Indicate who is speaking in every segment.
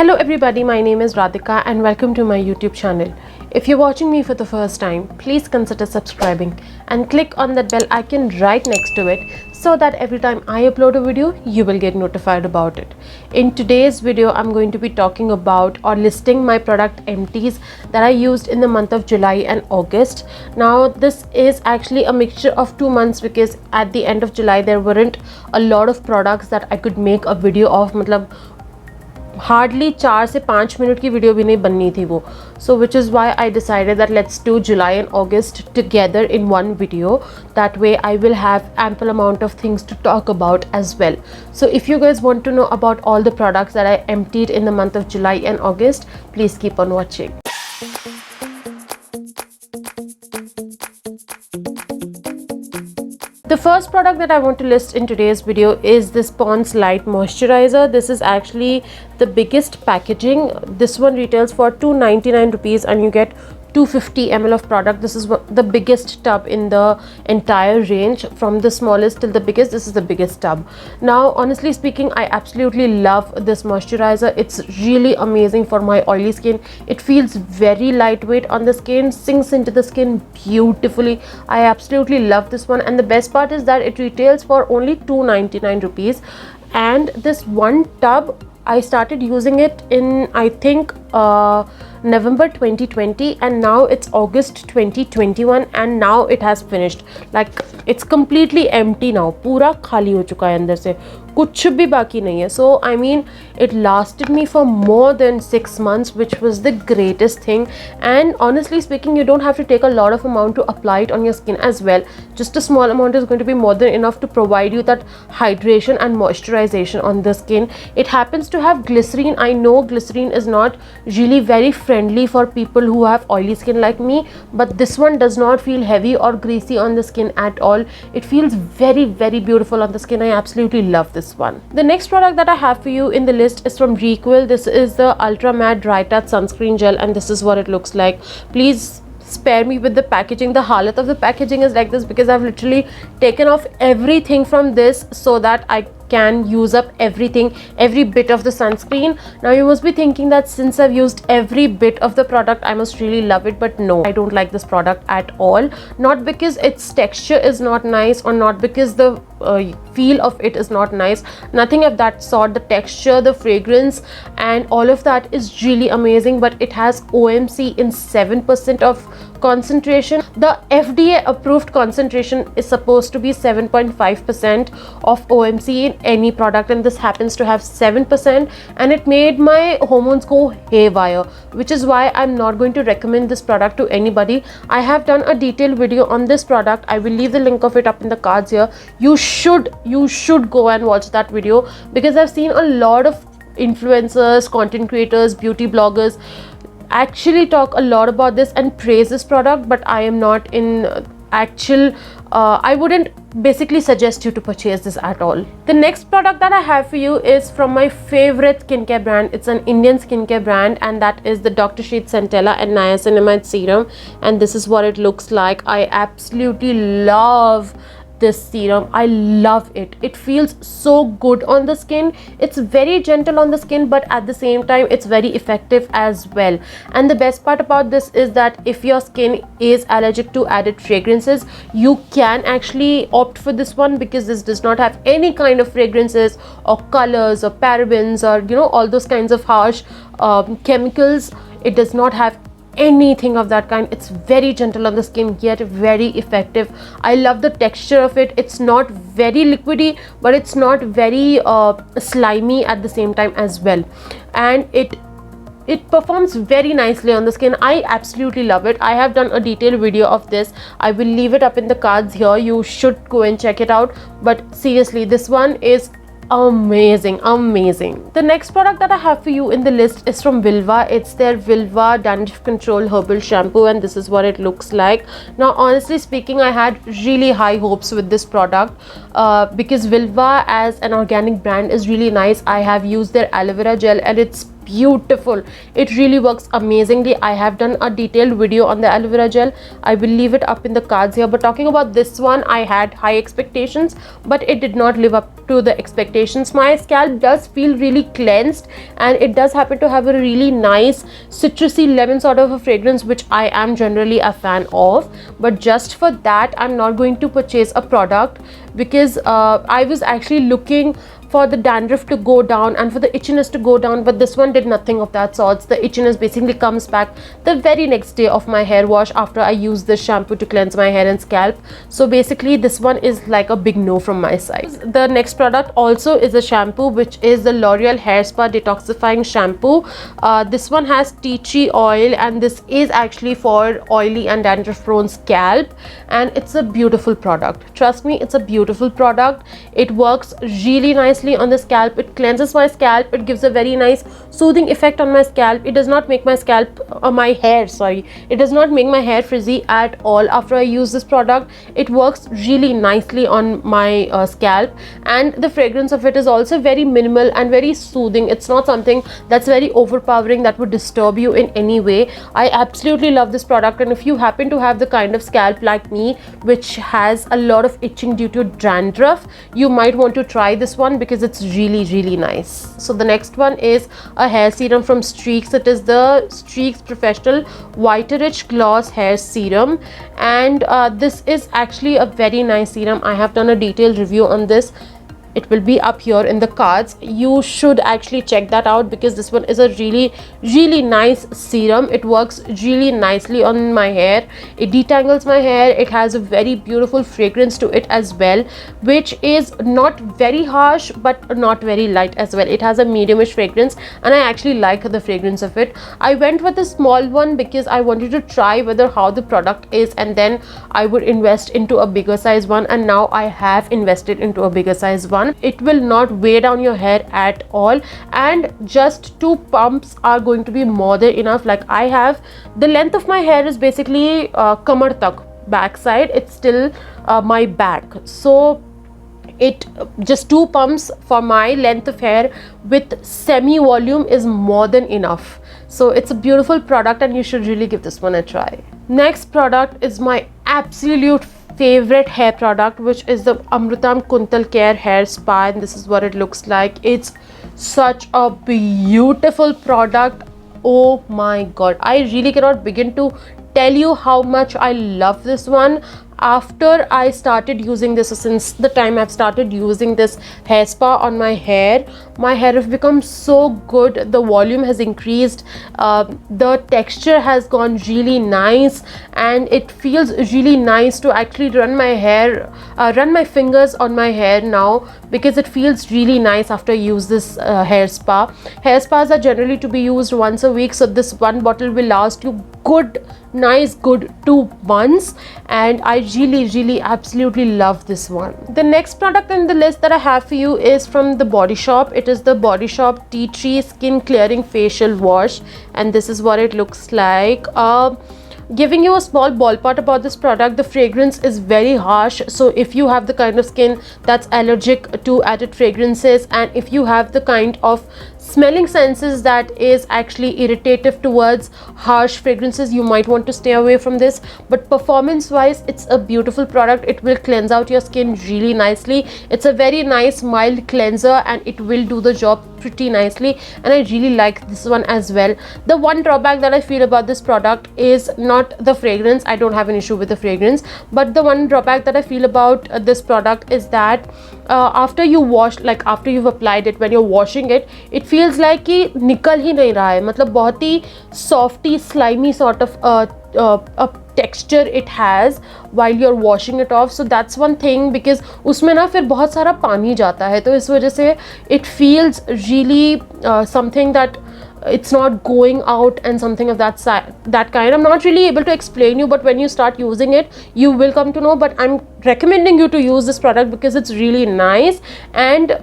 Speaker 1: Hello everybody, my name is Radhika and welcome to my YouTube channel. If you're watching me for the first time, please consider subscribing and click on that bell icon right next to it so that every time I upload a video, you will get notified about it. In today's video, I'm going to be talking about or listing my product empties that I used in the month of July and August. Now, this is actually a mixture of 2 months because at the end of July, there weren't a lot of products that I could make a video of. मतलब hardly 4 से 5 minute की video भी नहीं बननी थी वो. So which is why I decided that let's do July and August together in one video. That way I will have ample amount of things to talk about as well. So if you guys want to know about all the products that I emptied in the month of July and August, please keep on watching. The first product that I want to list in today's video is this Pond's Light Moisturizer. This is actually the biggest packaging. This one retails for 299 rupees and you get 250 ml of product. This is the biggest tub in the entire range, from the smallest till the biggest. This is the biggest tub. Now, honestly speaking, I absolutely love this moisturizer. It's really amazing for my oily skin. It feels very lightweight on the skin, sinks into the skin beautifully. I absolutely love this one, and the best part is that it retails for only 299 rupees. And this one tub, I started using it in I think November 2020 and now it's August 2021 and now it has finished. Like it's completely empty now. पूरा खाली हो चुका है अंदर से, कुछ भी बाकी नहीं है. So I mean it lasted me for more than 6 months, which was the greatest thing. And honestly speaking, you don't have to take a lot of amount to apply it on your skin as well. Just a small amount is going to be more than enough to provide you that hydration and moisturization on the skin. It happens to have glycerine. I know glycerine is not really very friendly for people who have oily skin like me, but this one does not feel heavy or greasy on the skin at all. It feels very beautiful on the skin. I absolutely love this one. The next product that I have for you in the list is from Requil. This is the Ultra Matte Dry Touch Sunscreen Gel and this is what it looks like. Please spare me with the packaging. The halat of the packaging is like this because I've literally taken off everything from this so that I can use up everything, every bit of the sunscreen. Now you must be thinking that since I've used every bit of the product, I must really love it, but no, I don't like this product at all. Not because its texture is not nice or not because the feel of it is not nice, nothing of that sort. The texture, the fragrance and all of that is really amazing, but it has OMC in 7% of concentration. The FDA approved concentration is supposed to be 7.5% of OMC in any product, and this happens to have 7%, and it made my hormones go haywire, which is why I'm not going to recommend this product to anybody. I have done a detailed video on this product. I will leave the link of it up in the cards here. You should go and watch that video because I've seen a lot of influencers, content creators, beauty bloggers actually talk a lot about this and praise this product, but I am not in actual I wouldn't basically suggest you to purchase this at all. The next product that I have for you is from my favorite skincare brand. It's an Indian skincare brand and that is the Dr. Sheth's Centella and Niacinamide Serum, and this is what it looks like. I absolutely love this serum. I love it. It feels so good on the skin. It's very gentle on the skin, but at the same time it's very effective as well. And the best part about this is that if your skin is allergic to added fragrances, you can actually opt for this one because this does not have any kind of fragrances or colors or parabens or all those kinds of harsh chemicals. It does not have anything of that kind. It's very gentle on the skin yet very effective. I love the texture of it. It's not very liquidy, but it's not very slimy at the same time as well, and it performs very nicely on the skin. I absolutely love it. I have done a detailed video of this. I will leave it up in the cards here. You should go and check it out, but seriously, this one is amazing. The next product that I have for you in the list is from Vilva. It's their Vilva Dandruff Control Herbal Shampoo and this is what it looks like. Now honestly speaking, I had really high hopes with this product because Vilva as an organic brand is really nice. I have used their aloe vera gel and it's beautiful. It really works amazingly. I have done a detailed video on the aloe vera gel. I will leave it up in the cards here. But talking about this one, I had high expectations, but it did not live up to the expectations. My scalp does feel really cleansed, and it does happen to have a really nice citrusy lemon sort of a fragrance, which I am generally a fan of. But just for that, I'm not going to purchase a product, because I was actually looking for the dandruff to go down and for the itchiness to go down, but this one did nothing of that sorts. The itchiness basically comes back the very next day of my hair wash after I use this shampoo to cleanse my hair and scalp. So basically this one is like a big no from my side. The next product also is a shampoo, which is the L'Oreal Hair Spa Detoxifying Shampoo. This one has tea tree oil, and this is actually for oily and dandruff prone scalp, and it's a beautiful product. Trust me, it's a beautiful product. It works really nicely on the scalp. It cleanses my scalp. It gives a very nice soothing effect on my scalp. It does not make my it does not make my hair frizzy at all after I use this product. It works really nicely on my scalp, and the fragrance of it is also very minimal and very soothing. It's not something that's very overpowering that would disturb you in any way. I absolutely love this product, and if you happen to have the kind of scalp like me, which has a lot of itching due to dandruff, you might want to try this one, because it's really nice. So the next one is a hair serum from Streaks. It is the Streaks Professional Whiterich Gloss Hair Serum, and this is actually a very nice serum. I have done a detailed review on this. It will be up here in the cards. You should actually check that out, because this one is a really nice serum. It works really nicely on my hair. It detangles my hair. It has a very beautiful fragrance to it as well, which is not very harsh but not very light as well. It has a mediumish fragrance, and I actually like the fragrance of it. I went with a small one because I wanted to try whether how the product is, and then I would invest into a bigger size one, and now I have invested into a bigger size one. It will not weigh down your hair at all, and just 2 pumps are going to be more than enough. Like, I have, the length of my hair is basically kamar tak, back side. It's still my back, so it just 2 pumps for my length of hair with semi volume is more than enough. So it's a beautiful product, and you should really give this one a try. Next product is my absolute favorite hair product, which is the Amrutam Kuntal Care Hair Spa, and this is what it looks like. It's such a beautiful product. Oh my god, I really cannot begin to tell you how much I love this one. After I started using this, since the time I've started using this hair spa on my hair has become so good. The volume has increased, the texture has gone really nice, and it feels really nice to actually run my fingers on my hair now, because it feels really nice after I use this hair spa. Hair spas are generally to be used once a week, so this one bottle will last you good 2 months, and I really absolutely love this one. The next product in the list that I have for you is from the Body Shop. It is the Body Shop Tea Tree Skin Clearing Facial Wash, and this is what it looks like. Giving you a small ballpark about this product, the fragrance is very harsh, so if you have the kind of skin that's allergic to added fragrances, and if you have the kind of smelling senses that is actually irritative towards harsh fragrances, you might want to stay away from this. But performance wise, it's a beautiful product. It will cleanse out your skin really nicely. It's a very nice mild cleanser, and it will do the job pretty nicely, and I really like this one as well. The one drawback that I feel about this product is not the fragrance. I don't have an issue with the fragrance, but the one drawback that I feel about this product is that after you wash, like after you've applied it, when you're washing it, it feels like कि निकल ही नहीं रहा है. मतलब बहुत ही softy, slimy sort of a texture it has while you're washing it off. So that's one thing, because उसमें ना फिर बहुत सारा पानी जाता है, तो इस वजह से it feels really something that it's not going out, and something of that kind. I'm not really able to explain you, but when you start using it, you will come to know. But I'm recommending you to use this product because it's really nice, and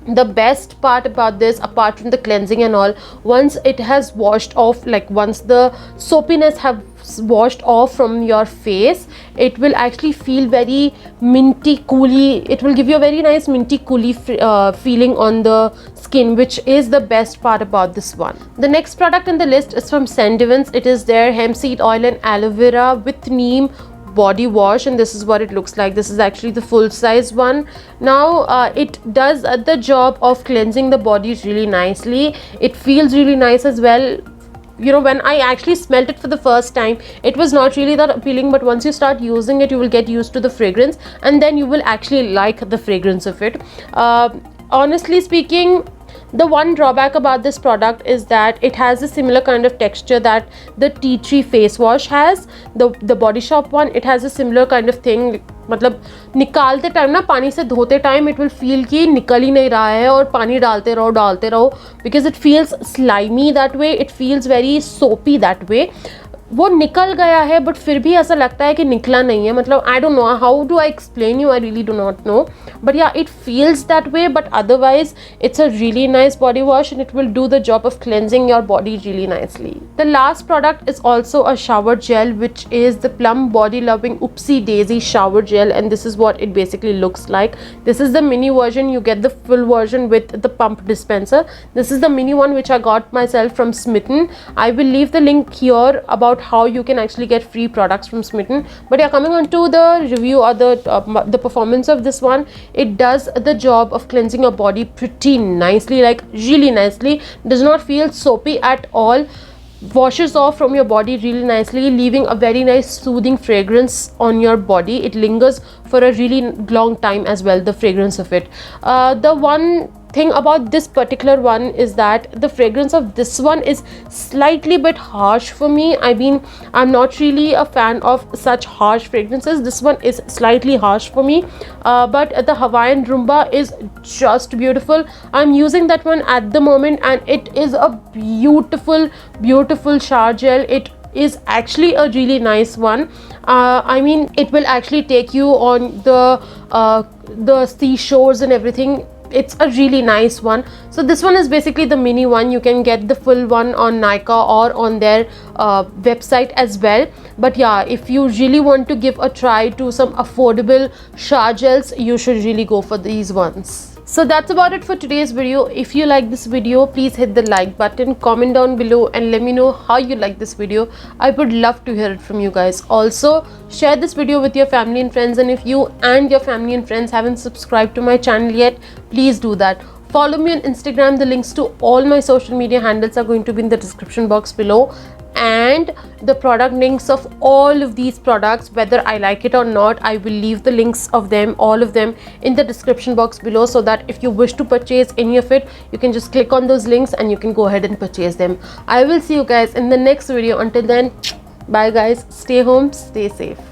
Speaker 1: The best part about this, apart from the cleansing and all, once it has washed off, like once the soapiness have washed off from your face, it will actually feel very minty cooly. It will give you a very nice minty cooly feeling on the skin, which is the best part about this one. The next product in the list is from Sendivans. It is their hemp seed oil and aloe vera with neem body wash, and this is what it looks like. This is actually the full size one. Now it does the job of cleansing the body really nicely. It feels really nice as well. You know, when I actually smelled it for the first time, it was not really that appealing, but once you start using it, you will get used to the fragrance, and then you will actually like the fragrance of it. Honestly speaking, the one drawback about this product is that it has a similar kind of texture that the tea tree face wash has. The Body Shop one, it has a similar kind of thing. मतलब निकालते time ना, पानी से धोते time, it will feel कि निकल ही नहीं रहा है और पानी डालते रहो, because it feels slimy that way. It feels very soapy that way. वो निकल गया है, बट फिर भी ऐसा लगता है कि निकला नहीं है. मतलब I don't know how do I explain you, I really do not know, but yeah it feels that way. But otherwise it's a really nice body wash and it will do the job of cleansing your body really nicely. The last product is also a shower gel, which is the Plum Body Loving Oopsie Daisy shower gel, and this is what it basically looks like. This is the mini version. You get the full version with the pump dispenser. This is the mini one which I got myself from Smitten. I will leave the link here about how you can actually get free products from Smitten. But yeah, coming on to the review or the performance of this one, it does the job of cleansing your body pretty nicely, like really nicely. Does not feel soapy at all. Washes off from your body really nicely, leaving a very nice soothing fragrance on your body. It lingers for a really long time as well, the fragrance of it. The one thing about this particular one is that the fragrance of this one is slightly bit harsh for me. I mean, I'm not really a fan of such harsh fragrances. This one is slightly harsh for me, but the Hawaiian Rumba is just beautiful. I'm using that one at the moment, and it is a beautiful shower gel. It is actually a really nice one. I mean, it will actually take you on the seashores and everything. It's a really nice one. So this one is basically the mini one. You can get the full one on Nykaa or on their website as well. But yeah, if you really want to give a try to some affordable shower gels, you should really go for these ones. So that's about it for today's video. If you like this video, please hit the like button, comment down below and let me know how you like this video. I would love to hear it from you guys. Also, share this video with your family and friends, and if you and your family and friends haven't subscribed to my channel yet, please do that. Follow me on Instagram. The links to all my social media handles are going to be in the description box below, and the product links of all of these products, whether I like it or not, I will leave the links of them, all of them, in the description box below, so that if you wish to purchase any of it, you can just click on those links and you can go ahead and purchase them. I will see you guys in the next video. Until then, bye guys, stay home, stay safe.